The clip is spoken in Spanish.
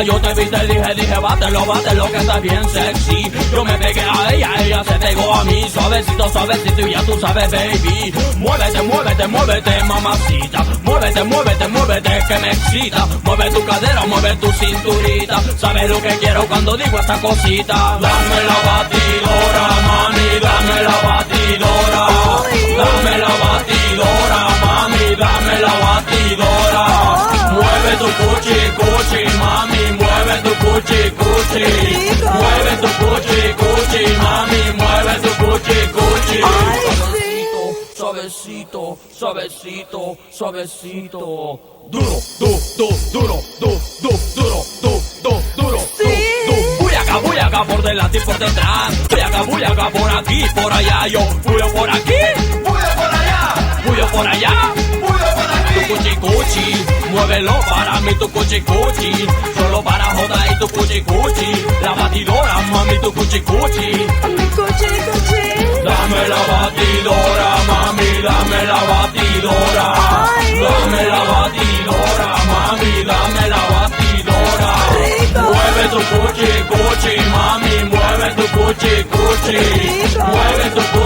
mañana yo te vi, te dije, bátelo, que estás bien sexy. Yo me pegué a ella se pegó a mí. Suavecito, suavecito y ya tú sabes, baby. Muévete, muévete, muévete, mamacita. Muévete, muévete, muévete, que me excita. Mueve tu cadera, mueve tu cinturita. Sabes lo que quiero cuando digo esta cosita. Dame la batidora, mami, dame la batidora. Dame la batidora, mami, dame la batidora. Mueve tu cuchi, cuchi, mami, mueve tu cuchi, cuchi. Mueve tu cuchi, cuchi, mami, mueve tu cuchi, cuchi. Suavecito, suavecito, suavecito. Duro, duro. Voy acá por delante y por detrás. Voy acá por aquí, por allá. Yo voy por aquí, voy por allá. Voy por allá, tu cuchi cuchi, muévelo para mí tu cuchi cuchi. Solo para joda y tu cuchi cuchi. La batidora, mami, tu cuchi cuchi. Mi cuchi cuchi. Dame la batidora, mami, dame la batidora. Dame la batidora, mami, dame la batidora. Mueve tu cuchi cuchi, mami, mueve tu cuchi cuchi. Mueve tu cuchi